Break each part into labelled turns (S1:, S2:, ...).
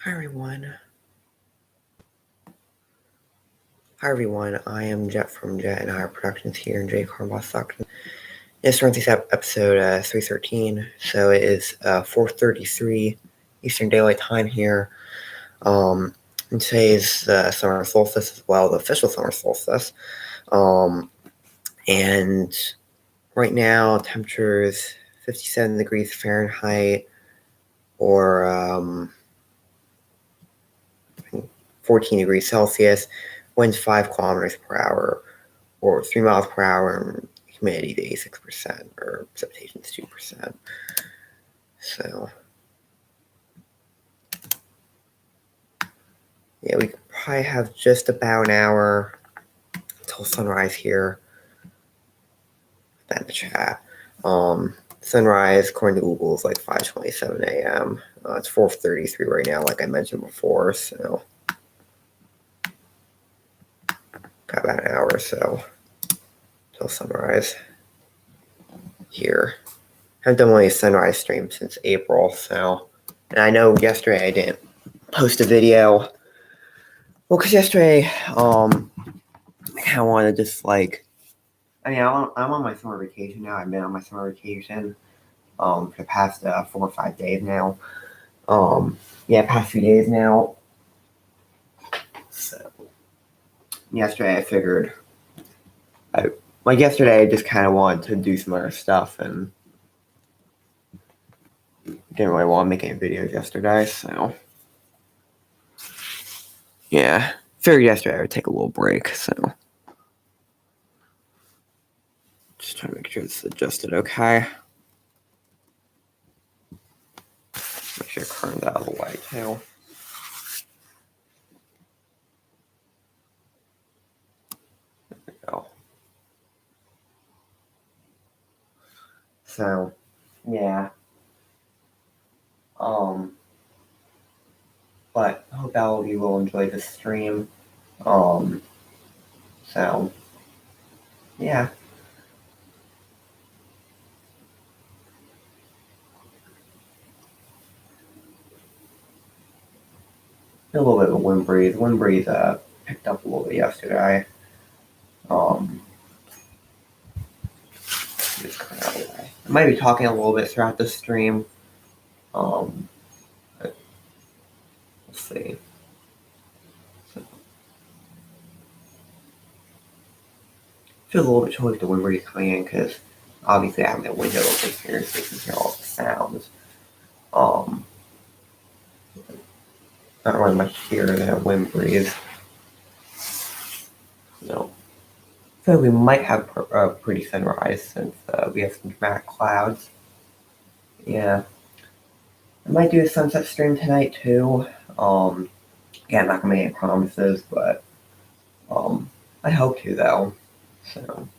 S1: Hi everyone. I am Jet from Jet and Higher Productions here in J. Carboss Stockton. It's Stormscapes episode 313. So it is 4:33 Eastern Daylight Time here. And today is the summer solstice as well, the official summer solstice. And right now temperature is 57 degrees Fahrenheit or 14 degrees Celsius. Winds 5 kilometers per hour or 3 miles per hour, and humidity to 86% or precipitation is 2%. So yeah, we could probably have just about an hour until sunrise here. Put that in the chat. Sunrise according to Google is like 5:27 a.m. It's 4:33 right now, like I mentioned before. So got about an hour or so till sunrise here. I haven't done one of these sunrise streams since April, so, and I know yesterday I didn't post a video. Well, because yesterday, I kind of wanted to just like, I'm on my summer vacation now. I've been on my summer vacation, for the past 4 or 5 days now. Past few days now. So, yesterday I figured, yesterday I just kind of wanted to do some other stuff and didn't really want to make any videos yesterday, so. Yeah, figured yesterday I would take a little break, so. Just trying to make sure it's adjusted okay. Make sure it turned out of the way too. There we go. So, yeah. But I hope all of you will enjoy this stream. So, yeah. A little bit of a wind breeze. Wind breeze picked up a little bit yesterday. Just kind of out of the way. I might be talking a little bit throughout the stream. Let's see. Feels a little bit chilly with the wind breeze coming in because obviously I have my window open here so you can hear all the sounds. Not really much here than a wind breeze. No. So we might have a pretty sunrise since we have some dramatic clouds. Yeah. I might do a sunset stream tonight too. Again, I'm not gonna make any promises, but I hope to though. So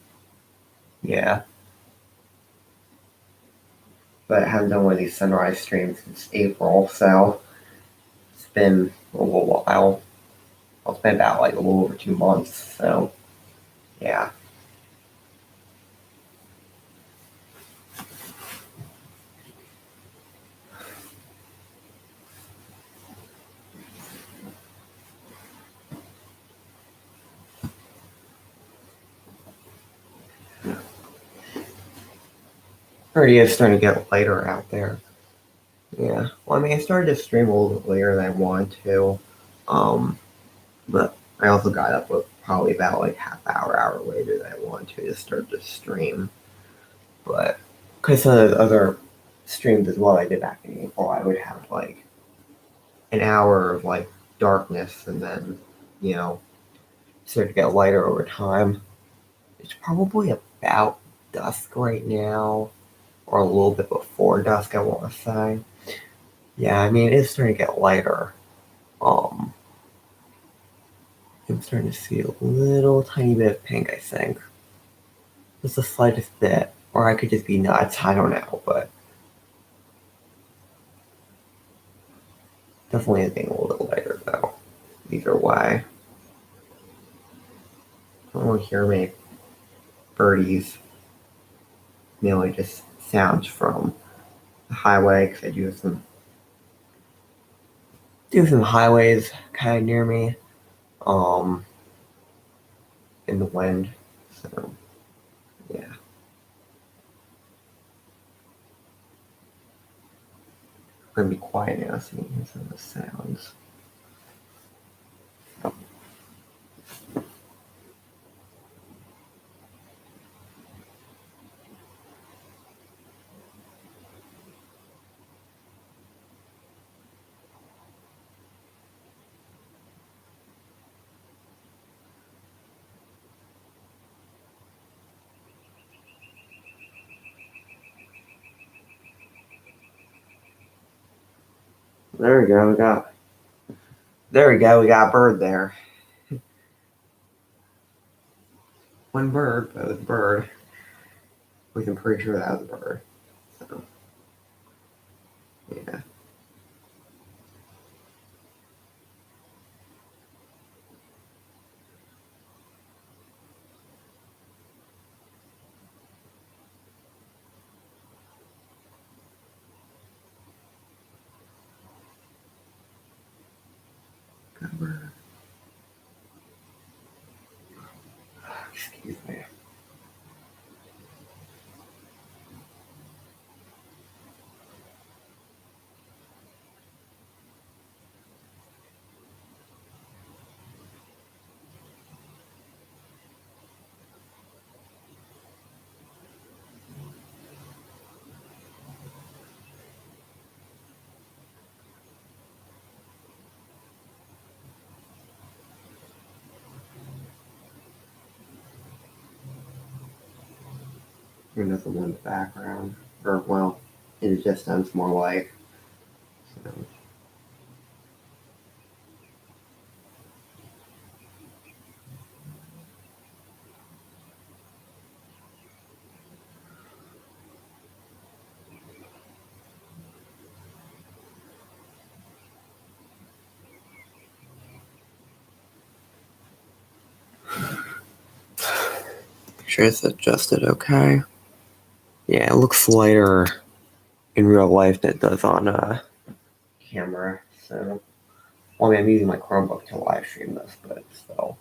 S1: yeah. But I haven't done one of these sunrise streams since April, so it's been a little while. Well, it's been about like a little over 2 months, so yeah. Already is starting to get lighter out there. Yeah. Well, I mean, I started to stream a little bit later than I wanted to. But I also got up probably about like hour later than I wanted to start to stream. But because some of the other streams as well I did back in April, I would have like an hour of like darkness and then, start to get lighter over time. It's probably about dusk right now, or a little bit before dusk, I want to say. Yeah, I mean, it's starting to get lighter. I'm starting to see a little tiny bit of pink, I think. Just the slightest bit. Or I could just be nuts, I don't know, but definitely is being a little lighter though. Either way. I don't hear many birdies. Mainly just sounds from the highway because I do have some do some highways kind of near me, um, in the wind. So yeah, I'm gonna be quiet now so you can hear some of the sounds. There we go. We got a bird there. One bird, but it was a bird. We can pretty sure that was a bird. So yeah. Got a bird. Excuse me. Another one in the background. Or well, in the distance more like. So. Make sure it's adjusted okay. Yeah, it looks lighter in real life than it does on camera. So, well, I mean, I'm using my Chromebook to live stream this, but still.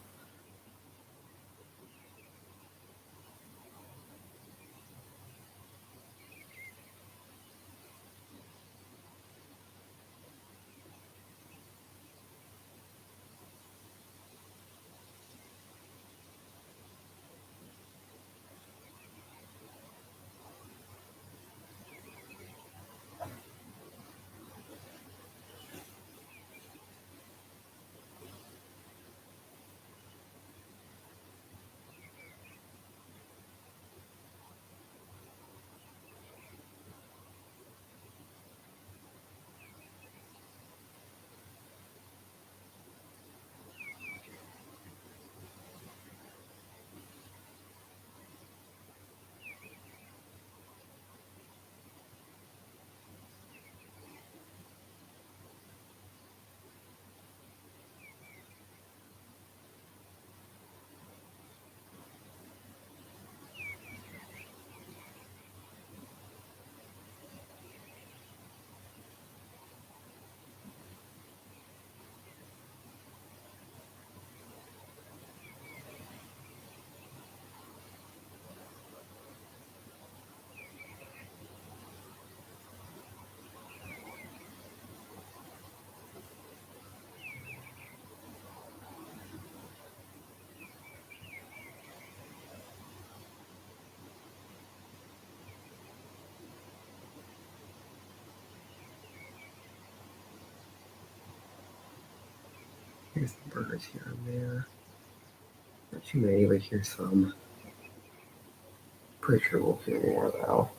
S1: Here's the birds here and there. Not too many, but here's some. Pretty sure we'll see more though.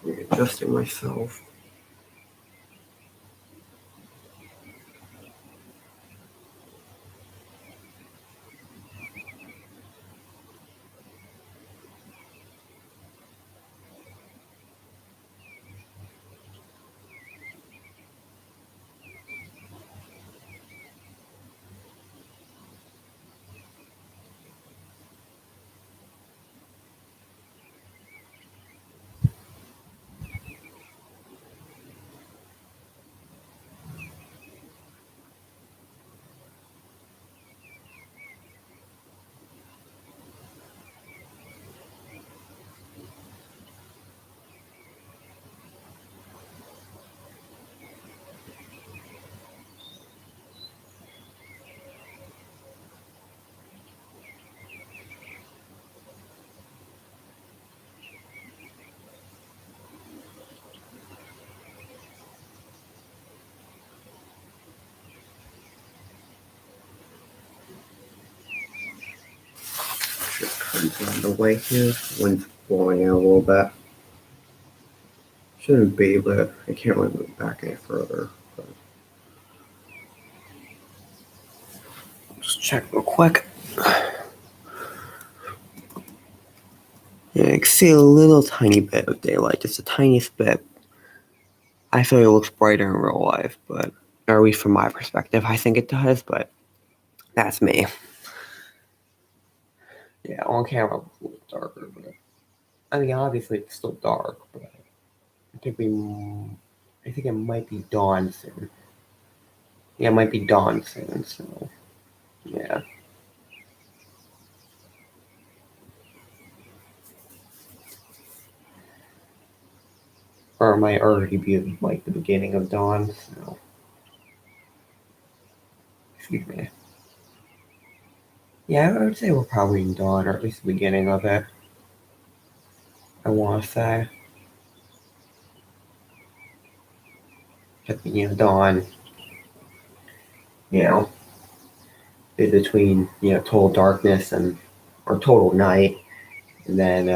S1: Readjusting myself. Should turn on the way here. Wind's blowing in a little bit. Shouldn't be, but I can't really move back any further. But just check real quick. Yeah, I can see a little tiny bit of daylight, just a tiniest bit. I feel it looks brighter in real life, but or at least from my perspective, I think it does, but that's me. Yeah, on camera it looks a little darker, but I mean, obviously it's still dark, but I think it might be dawn soon. Yeah, it might be dawn soon, so yeah. Or it might already be like the beginning of dawn, so excuse me. Yeah, I would say we're probably in dawn, or at least the beginning of it. I want to say. Dawn, you know, is between, total darkness or total night, and then,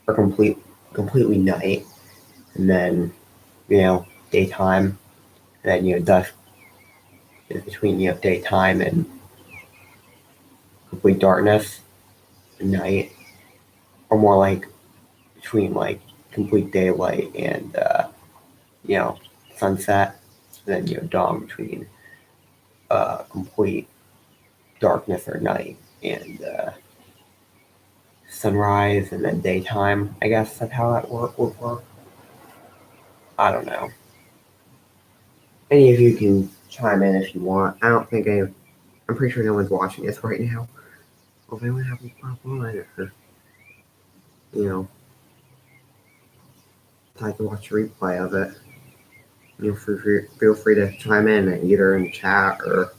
S1: or completely night, and then, daytime, and then, dusk is between, daytime and complete darkness, and night, or more like between, like, complete daylight and, you know, sunset, and then, dawn between, complete darkness or night and, sunrise and then daytime. I guess that's how that would work. I don't know. Any of you can chime in if you want. I don't think I'm pretty sure no one's watching this right now. Well, if anyone happens to pop on, or you know, decide to watch a replay of it, feel free to chime in either in the chat or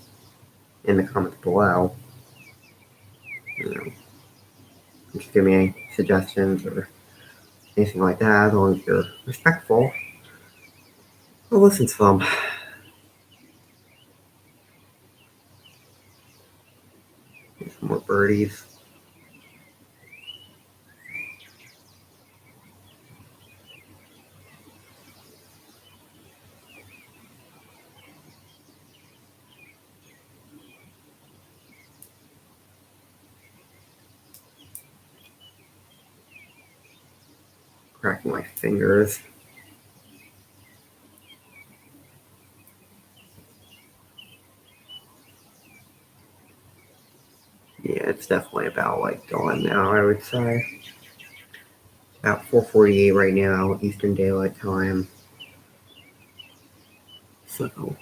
S1: in the comments below. Just give me any suggestions or anything like that, as long as you're respectful. I'll listen to them. Some more birdies. Cracking my fingers. Yeah, it's definitely about like dawn now, I would say. About 4:48 right now, Eastern Daylight Time. So,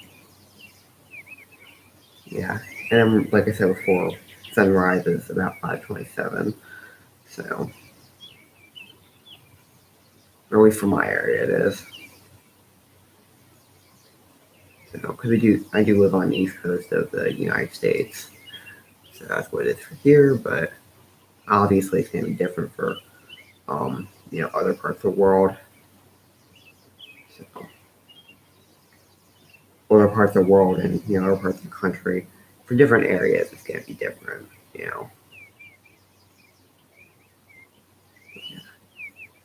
S1: yeah. And like I said before, sunrise is about 5:27. So, or at least for my area it is. So, because I do live on the east coast of the United States. So that's what it is for here, but obviously it's going to be different for, other parts of the world. So, other parts of the world and, other parts of the country. For different areas, it's going to be different,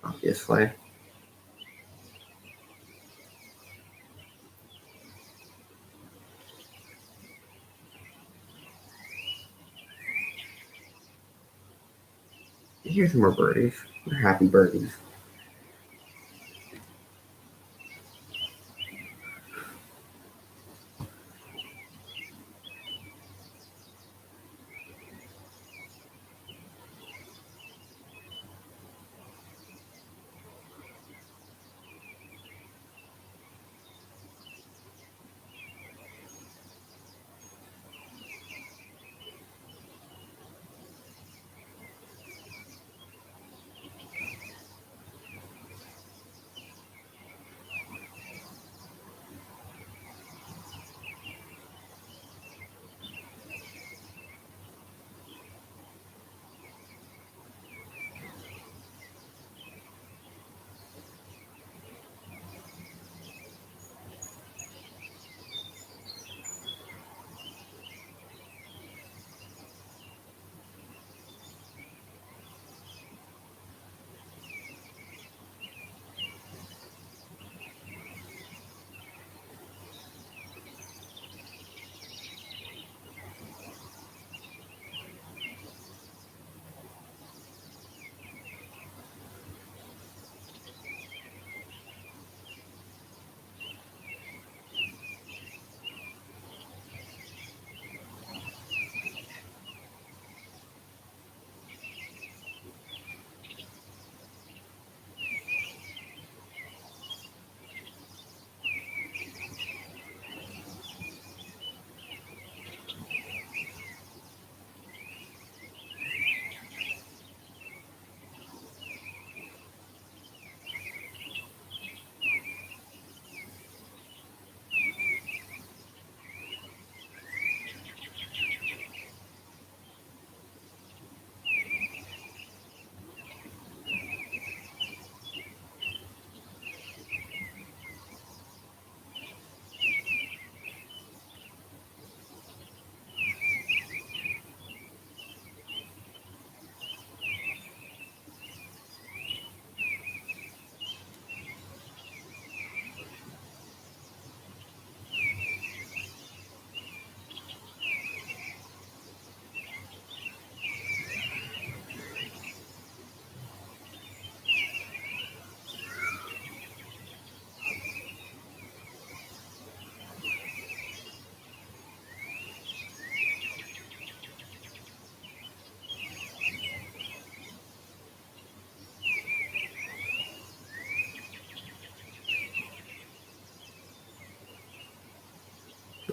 S1: obviously. Here's some more birdies. They're happy birdies.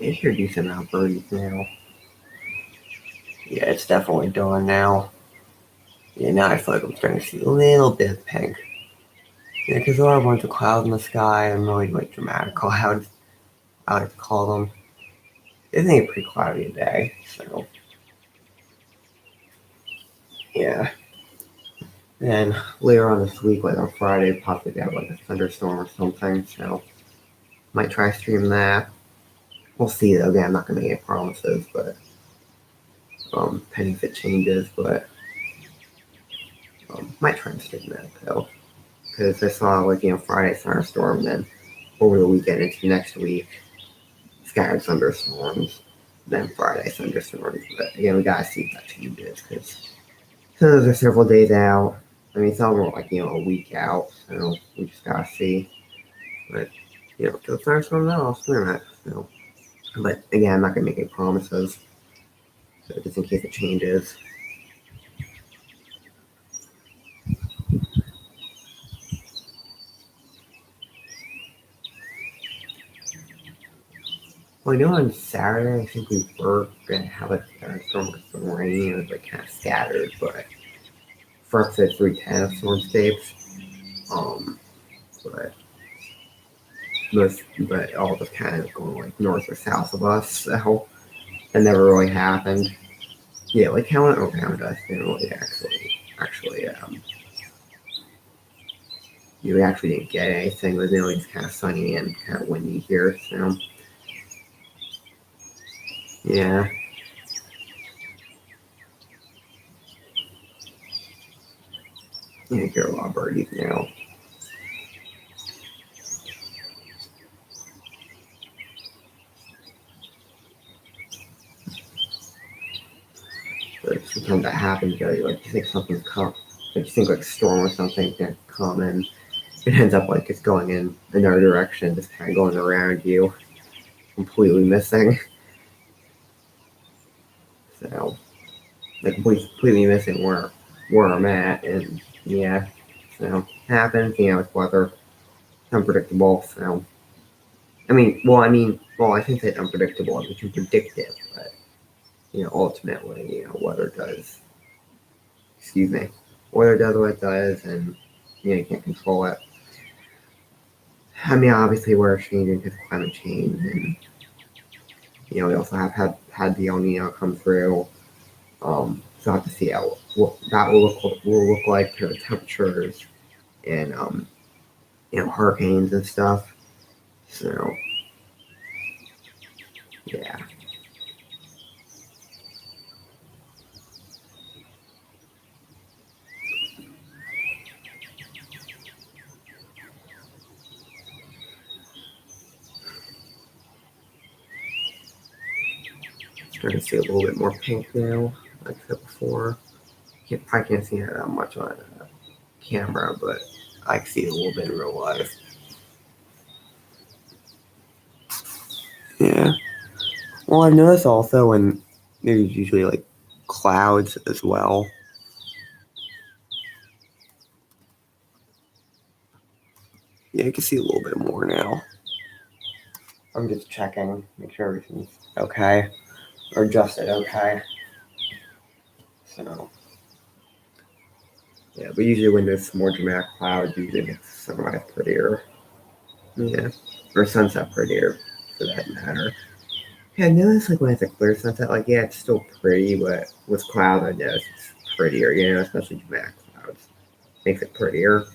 S1: It's your decent amount of birdies now. Yeah, it's definitely done now. Yeah, now I feel like I'm starting to see a little bit of pink. Yeah, because there are a bunch of clouds in the sky, and really like dramatic clouds, I like to call them. It's a pretty cloudy day, so yeah. And later on this week, like on Friday, possibly have like a thunderstorm or something, so might try to stream that. We'll see though. Again, I'm not gonna make any promises, but depending if it changes, but might try and stream that though. Because I saw like Friday thunderstorm, then over the weekend into next week, scattered thunderstorms, then Friday thunderstorms. But again, we gotta see if that changes because those are several days out. I mean, it's all more like a week out, so we just gotta see. But to the thunderstorm, no, I'll swim it. So, but again, I'm not gonna make any promises, so just in case it changes. Well, on Saturday, I think we were gonna have a thunderstorm with some rain. It was like kind of scattered, but for up to 310 of Stormscapes. But but all was kind of going like north or south of us, so that never really happened. Yeah, like how it around us didn't really actually we actually didn't get anything. It was really just kind of sunny and kind of windy here, so yeah. You hear a lot of birdies now. But sometimes that happens, you think something's coming. Like you think like storm or something can come and it ends up like it's going in another direction, just kind of going around you, completely missing. So like completely missing where I'm at, and yeah, so happens. It's weather, it's unpredictable. So well, I think it's unpredictable. We can predict it, but ultimately, weather does. Excuse me, weather does what it does, and you can't control it. Obviously, we're changing because of climate change, and we also have had the El Nino come through. So I have to see how what that will look like for the temperatures and hurricanes and stuff. So yeah, starting to see a little bit more pink now, like I said before. I can't see it that much on camera, but I can see it a little bit in real life. Yeah. Well, I've noticed also when there's usually like clouds as well. Yeah, you can see a little bit more now. I'm just checking, make sure everything's okay, or adjusted okay. So, yeah, but usually when there's more dramatic clouds, usually makes sunrise prettier. Yeah, or sunset prettier, for that matter. Yeah, I noticed like when it's a clear sunset, like yeah, it's still pretty, but with clouds, I notice it's prettier. Especially dramatic clouds makes it prettier,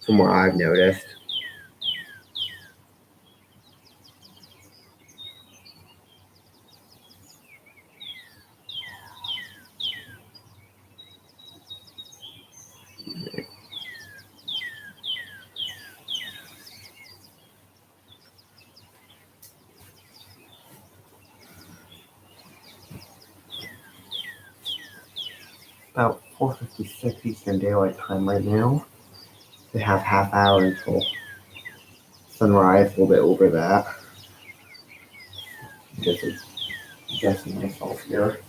S1: from what I've noticed. About 4:56 Eastern Daylight Time right now. They have half hour until sunrise, a little bit over that. Just adjusting myself here.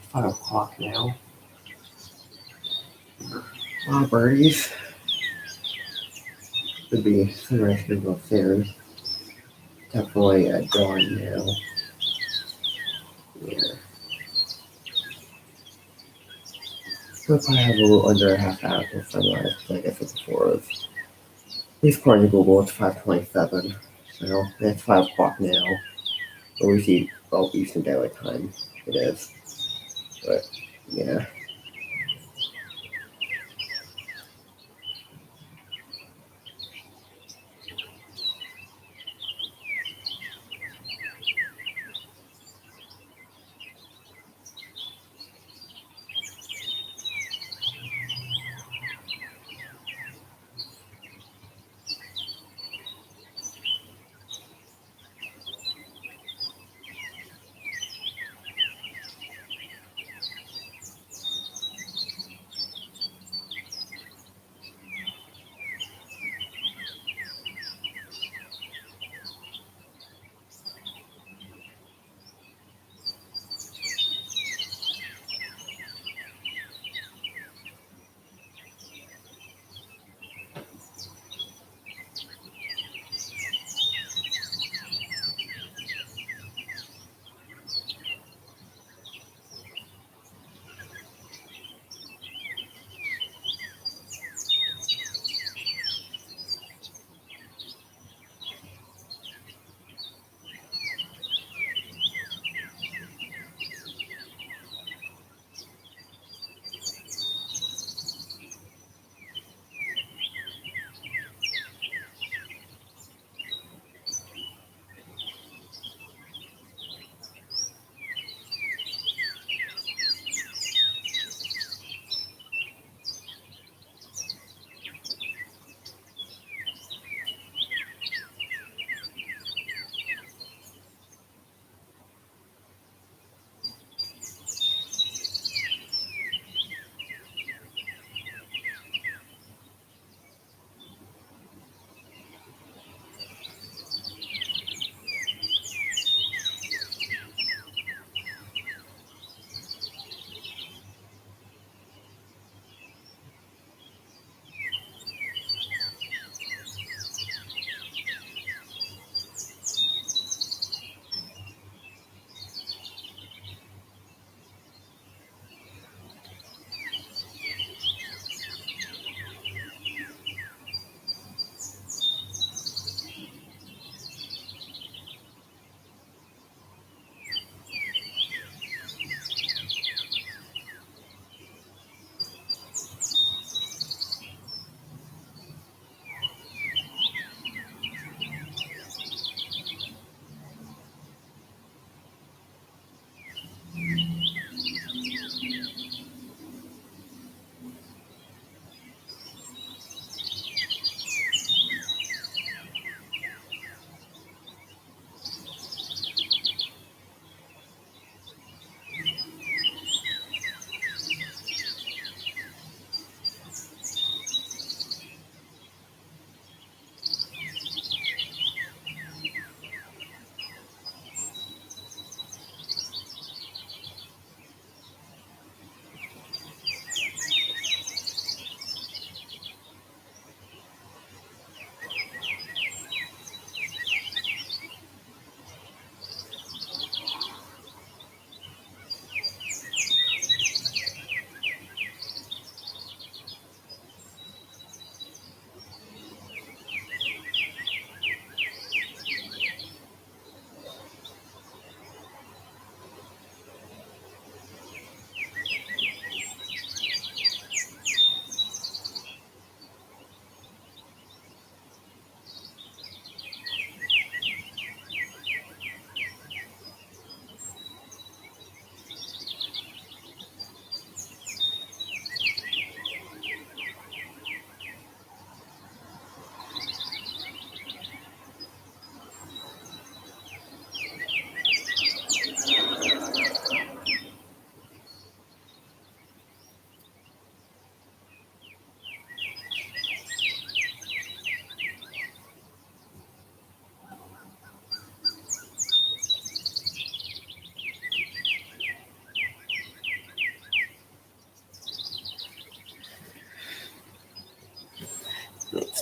S1: 5 o'clock now. Birdies. Could be sunrise could go soon. Definitely dawn now. Yeah. We'll probably have a little under a half hour till sunrise, like I said before. At least according to Google, it's 5:27. So it's 5 o'clock now. But we see, well, Eastern Daylight Time. It is. But, yeah.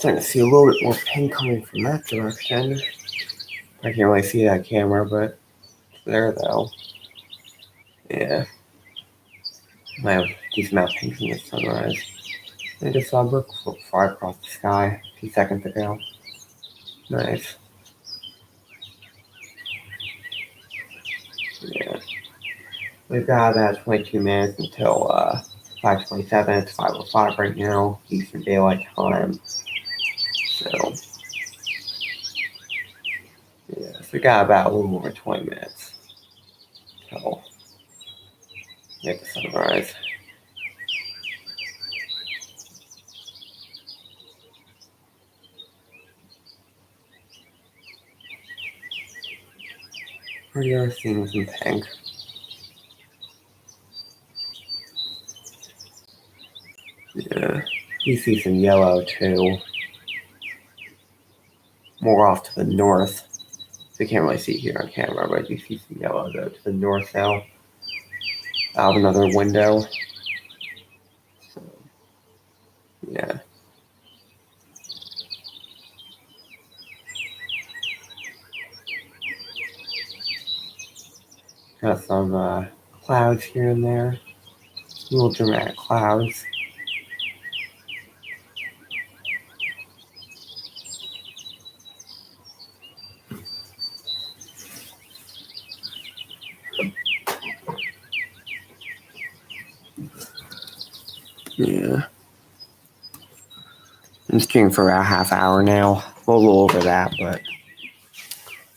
S1: Starting to see a little bit more pink coming from that direction. I can't really see that camera, but it's there though. Yeah. I have a decent amount of pink in the sunrise. I just saw a book fly across the sky a few seconds ago. Nice. Yeah. We've got about 22 minutes until 5:27. It's 5:05 right now, Eastern Daylight Time. So, yeah, so we got about a little over 20 minutes until make the sunrise. We are seeing some pink. Yeah, you see some yellow too. More off to the north. You can't really see it here on camera, but you see some yellow though to the north now. Out of another window. So, yeah. Got some clouds here and there. Little dramatic clouds. Yeah. I'm streaming for about a half hour now. A little over that, but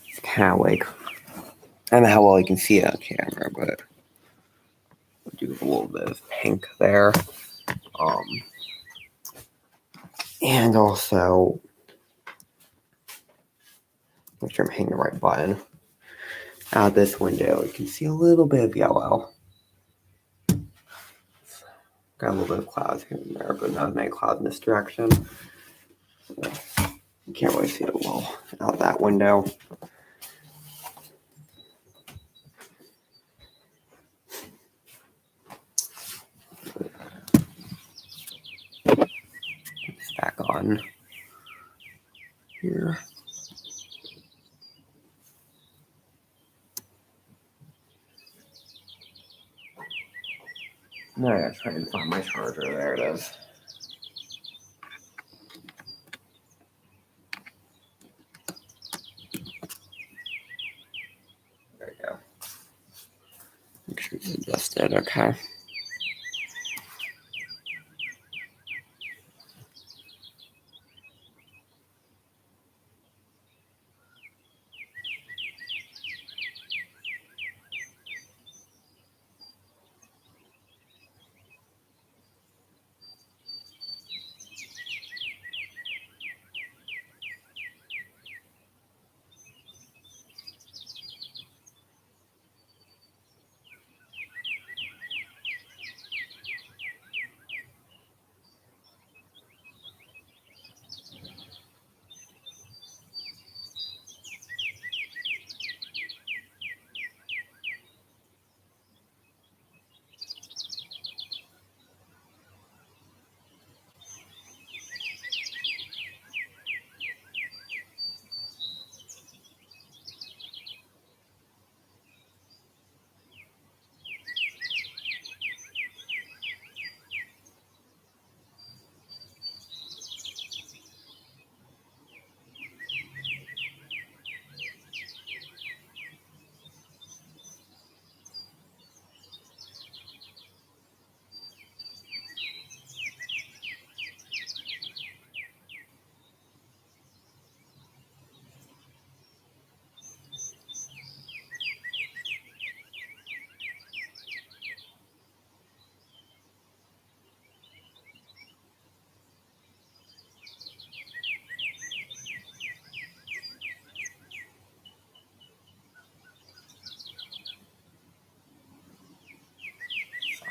S1: it's kind of like, I don't know how well you can see it on camera, but I'll do a little bit of pink there. And also, make sure I'm hitting the right button. Out this window, you can see a little bit of yellow. Got a little bit of clouds here and there, but not many clouds in this direction. So you can't really see it well out that window. It's back on here. Now I gotta try and find my charger. There it is. There you go. Make sure it's adjusted. Okay.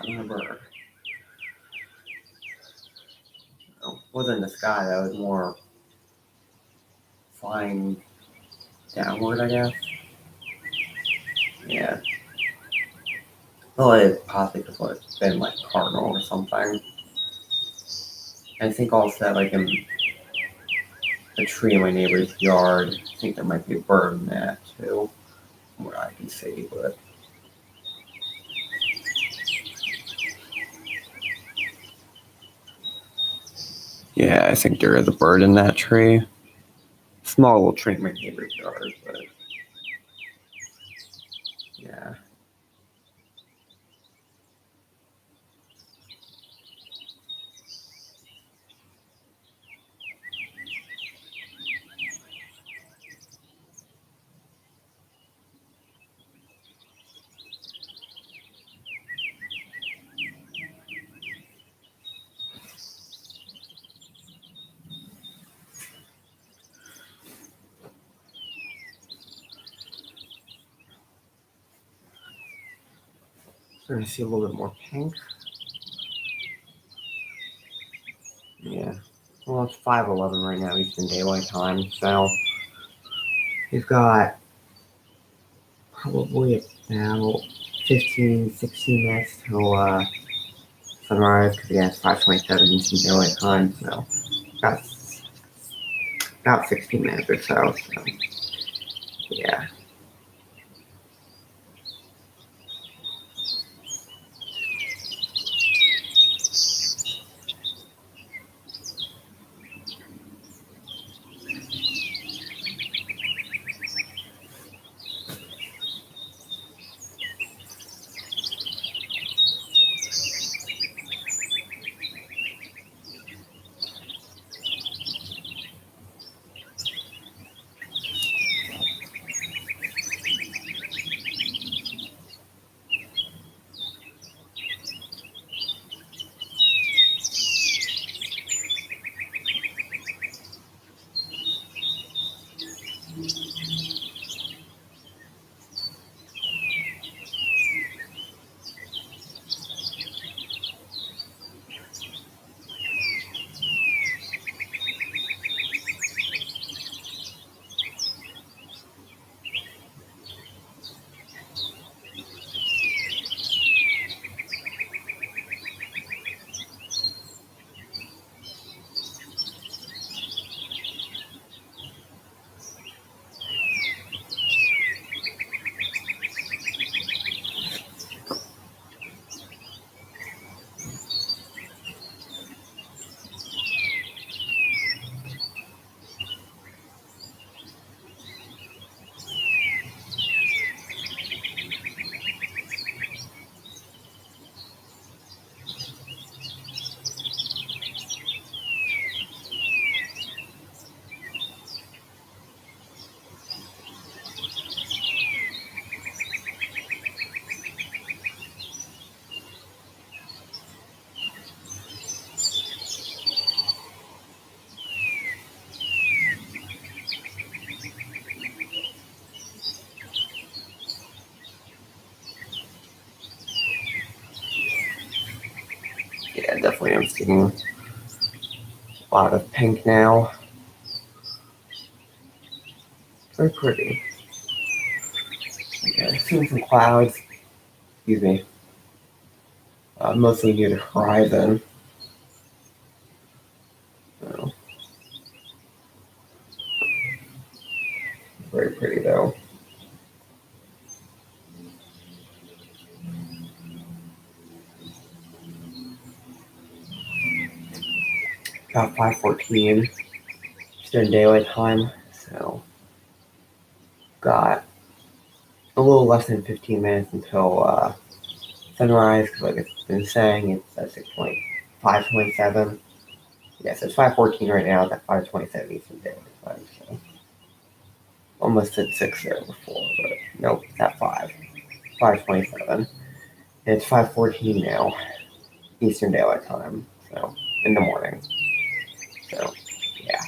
S1: Remember, wasn't in the sky. That was more flying downward, I guess. Yeah. Well, it possibly just would have been like cardinal or something. I think also like a tree in my neighbor's yard. I think there might be a bird in that too, from what I can see, but. Yeah, I think there is a bird in that tree. Small little tree in my neighbor's yard, but. Yeah. Starting to see a little bit more pink. Yeah. Well, it's 5:11 right now, Eastern Daylight Time, so we've got probably about 15, 16 minutes till sunrise, because again, it's 5:27 Eastern Daylight Time, so about 16 minutes or so yeah. Yeah, definitely I'm seeing a lot of pink now. Very pretty. Yeah, seeing some clouds. Excuse me. Mostly near the horizon. So, very pretty though. About 5:14 Eastern Daylight Time, so got a little less than 15 minutes until sunrise. Because like I've been saying, it's at 5:27. Yes, it's 5:14 right now. It's at 5:27 Eastern Daylight Time. So almost at 6 there before, but nope, it's at 5:27. And it's 5:14 now Eastern Daylight Time. So in the morning. So yeah.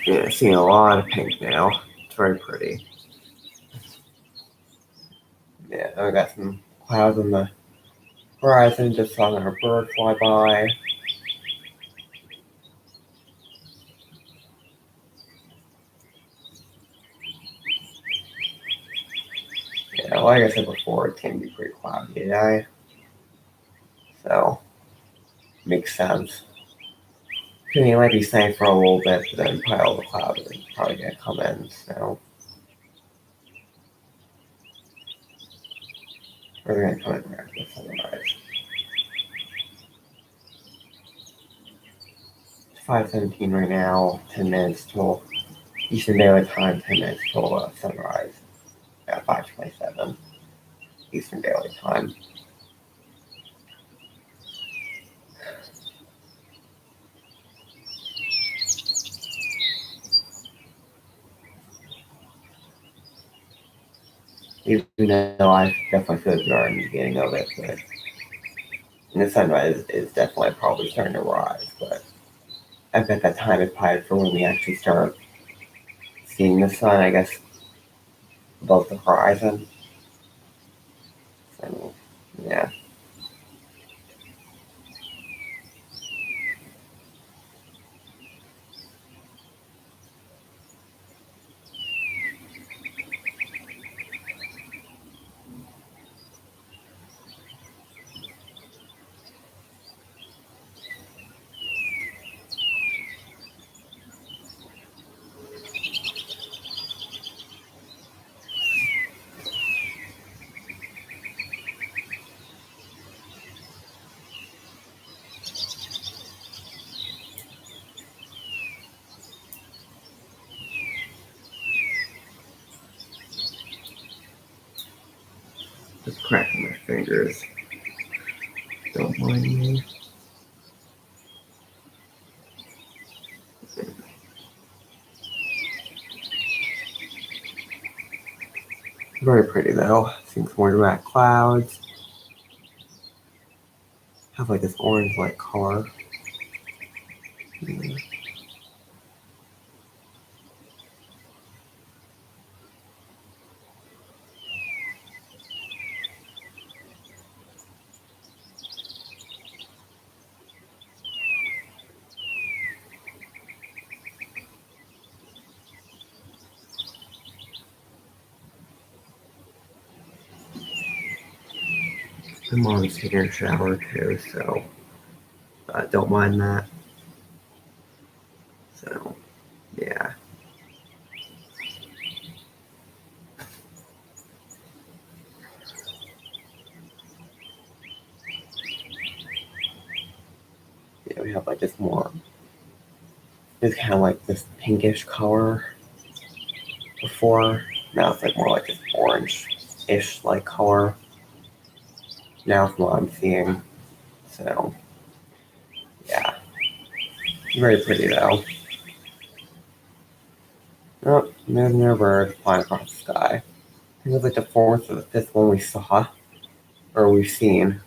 S1: Yeah, seeing a lot of pink now. It's very pretty. Yeah, I got some clouds on the horizon, just saw a bird fly by. Yeah, like I said before, it can be pretty cloudy today. So, makes sense. I mean, it might be sunny for a little bit, but then probably all the clouds are probably going to come in, so. We're going to come in right after the sunrise. It's 5:17 right now, 10 minutes till Eastern Daylight Time, 10 minutes till sunrise at 5:27 Eastern Daylight Time. Even though I definitely feel like we are in the beginning of it, but the sunrise is definitely probably starting to rise. But I bet that time is probably for when we actually start seeing the sun, I guess, above the horizon. So, yeah. Just cracking my fingers. Don't mind me. Very pretty though. Seeing some more red clouds. Have like this orange like color. Yeah. My mom's taking a shower too, so don't mind that. So, yeah. Yeah, we have like this more, it's kind of like this pinkish color before. Now it's like more like this orange-ish like color. Now from what I'm seeing. So, yeah. Very pretty though. Oh, there's another bird flying across the sky. I think it was like the fourth or the fifth one we saw, or we've seen.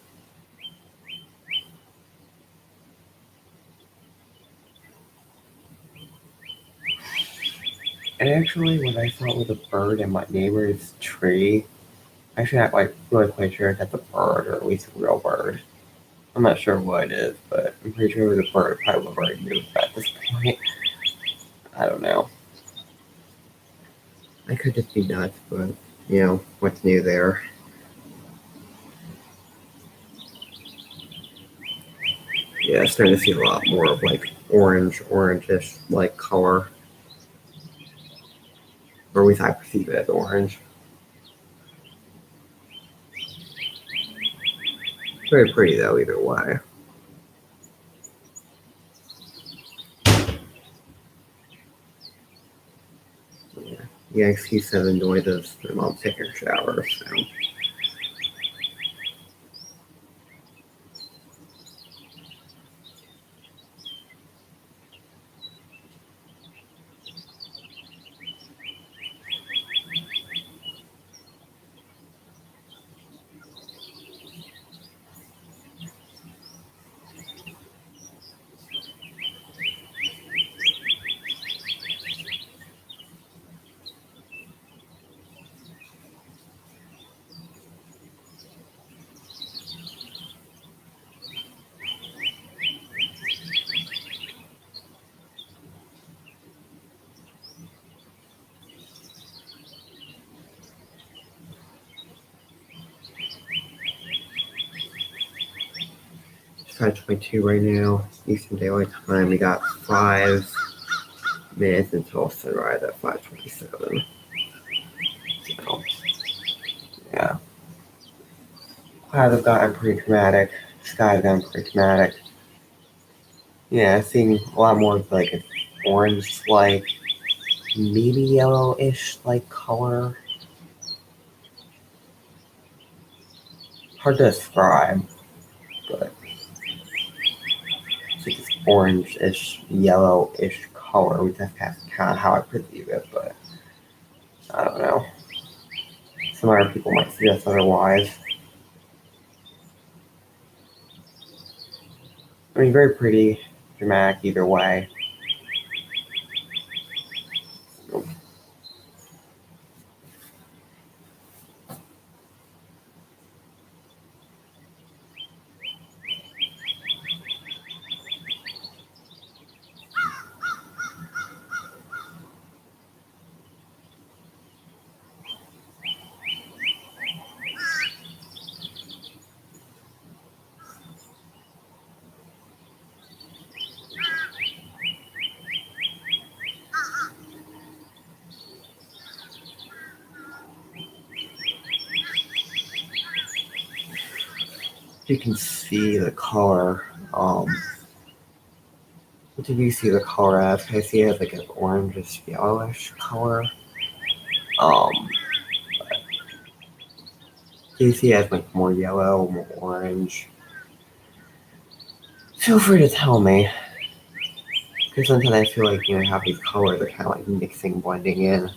S1: And actually, when I saw it with a bird in my neighbor's tree, actually, I'm like really quite sure that's a bird, or at least a real bird. I'm not sure what it is, but I'm pretty sure it was a bird. Probably would have already moved at this point. I don't know. I could just be nuts, but what's new there? Yeah, starting to see a lot more of like orangish like color, or at least I perceive it as orange. Very pretty though, either way. Yeah, yeah. Excuse the noises. My mom's taking a shower, so. 5:22 right now, Eastern Daylight Time. We got 5 minutes until sunrise at 5:27. So, yeah. Clouds have gotten pretty dramatic. Sky's gotten pretty dramatic. Yeah, seeing a lot more of like an orange, like maybe yellowish like color. Hard to describe, but it's like this orange-ish, yellowish color, which that's kind of how I perceive it, but I don't know. Some other people might suggest otherwise. I mean, very pretty, dramatic either way. You can see the color. What did you see the color as? Can I see it as like an orangish, yellowish color? Do you see it as like more yellow, more orange? Feel free to tell me. Because sometimes I feel like, I have these colors that are kind of like mixing, blending in.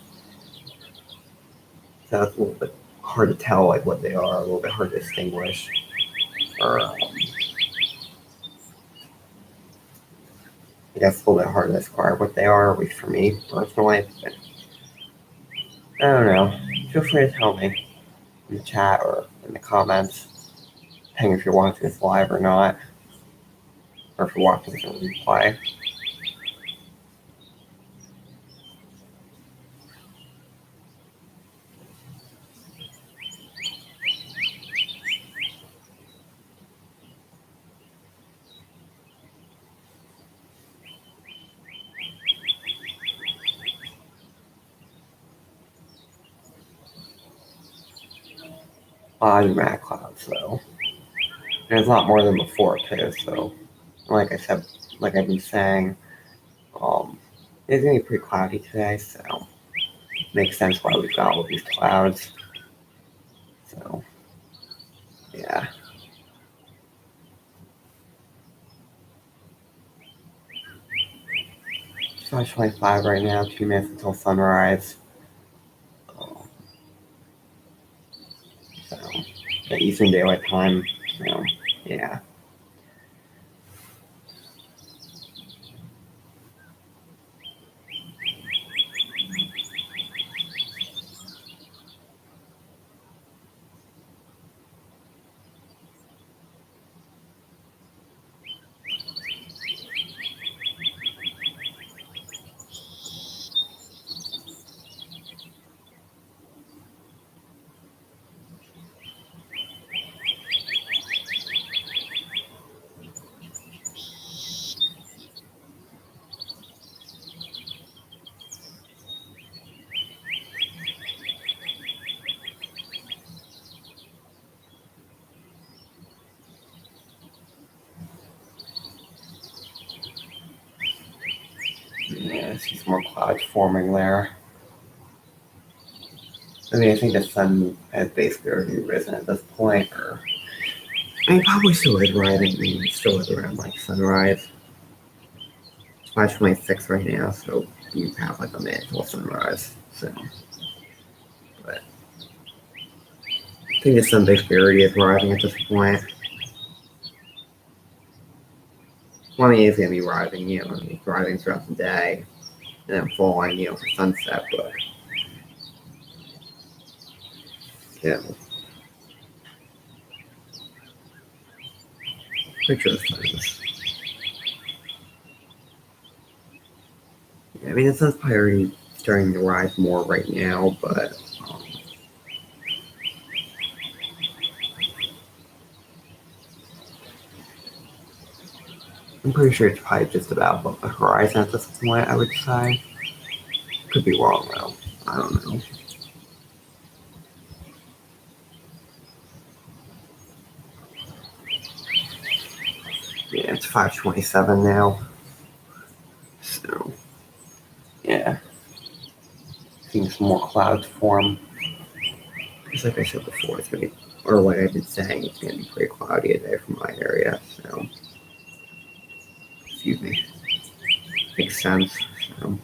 S1: So it's a little bit hard to tell like what they are, a little bit hard to distinguish. Or I guess it's a little bit hard to describe what they are, at least for me personally. But I don't know. Feel free to tell me in the chat or in the comments, depending if you're watching this live or not, or if you're watching this on replay. A lot of dramatic clouds, though. And it's a lot more than before, too, so like I said, like I've been saying, it's going to be pretty cloudy today, so it makes sense why we've got all these clouds. So, yeah. 5:25 right now, 2 minutes until sunrise. So, the Eastern Daylight Time, yeah. Yeah, I see some more clouds forming there. I mean, I think the sun has basically already risen at this point, or I mean, probably still is rising. I mean, it still is around like sunrise. It's 5:26 right now, so you have like a minute till sunrise. So, but I think the sun basically already is rising at this point. Well, I mean, it's gonna be rising, it's rising throughout the day, and then falling, for sunset. But yeah, picture the sun. Yeah, I mean, the sun's probably already starting to rise more right now, but I'm pretty sure it's probably just about above the horizon at this point, I would say. Could be wrong though. I don't know. Yeah, it's 5:27 now. So, yeah. Seeing some more clouds form. Because like I said before, it's going to be, or like I've been saying, it's going to be pretty cloudy today from my area. So, excuse me. Makes sense. So,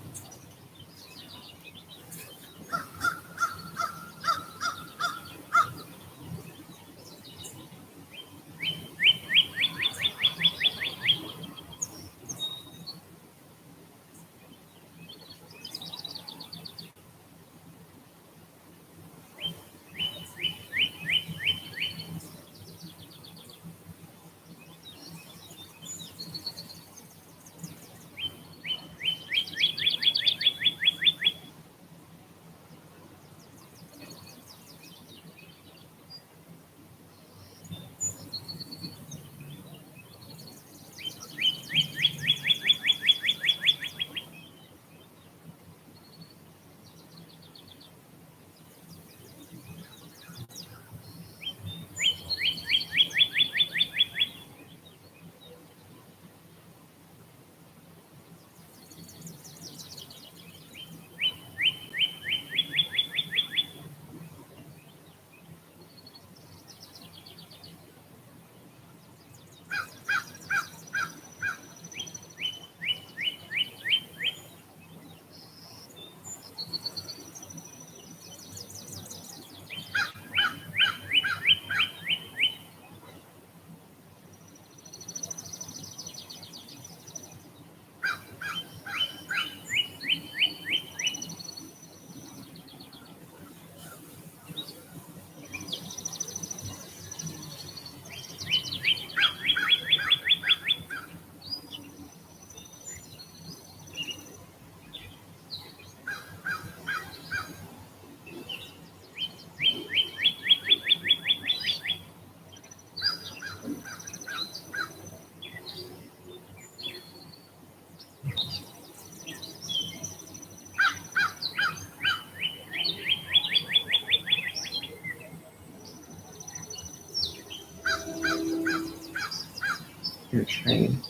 S1: your train.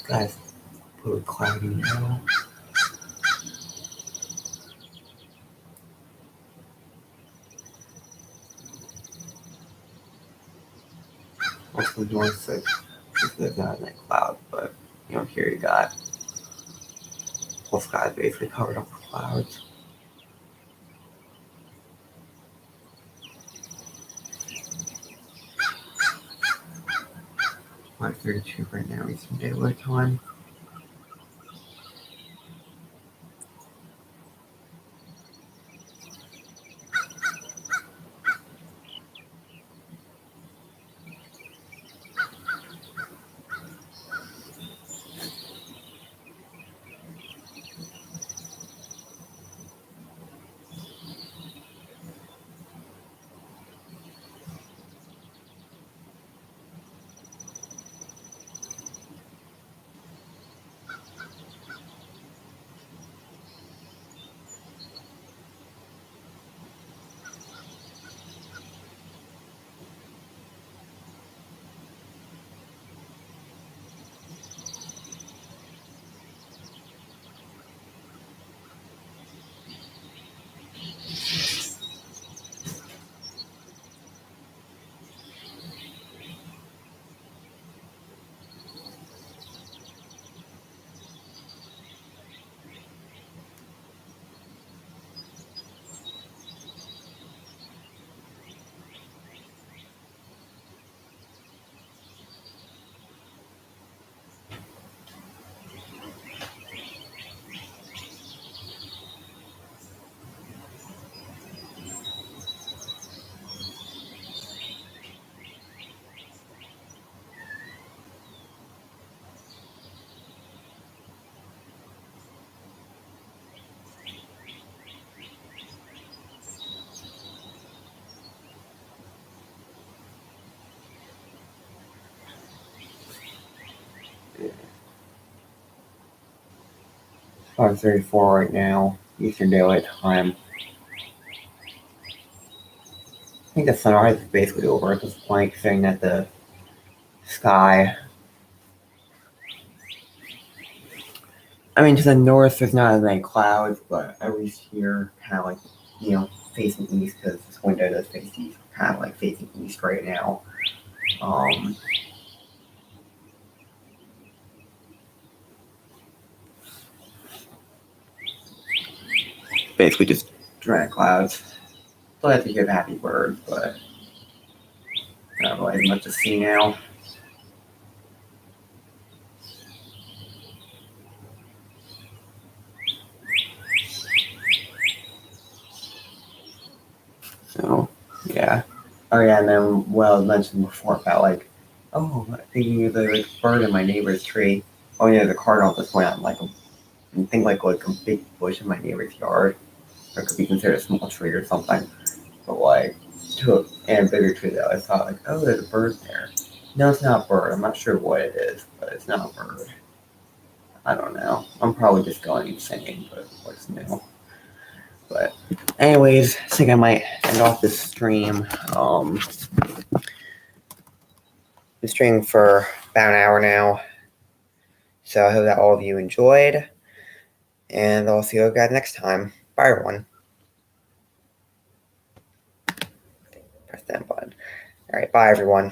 S1: Guys, really cloudy now. Also north side, there's not a cloud, but here you got whole sky basically covered up with clouds. Like 32 right now, Eastern Daylight Time. Yeah. 5:34 right now, Eastern Daylight Time. I think the sunrise is basically over at this point, saying that the sky. I mean, to the north, there's not as many clouds, but at least here, kind of like, facing east, because this window does face east, kind of like facing east right now. Basically just dry clouds. Still have to hear the happy bird, but not really as much to see now. So, yeah. Oh, yeah, and then what I was mentioning before about, thinking of the bird in my neighbor's tree. Oh, yeah, the cardinal just went out I think like a big bush in my neighbor's yard. Or it could be considered a small tree or something. But and a bigger tree though, I thought oh, there's a bird there. No, it's not a bird. I'm not sure what it is, but it's not a bird. I don't know. I'm probably just going insane, but what's new? But anyways, I think I might end off this stream. Been streaming for about an hour now. So I hope that all of you enjoyed. And I'll see you guys next time. Bye everyone. Press that button. Alright, bye everyone.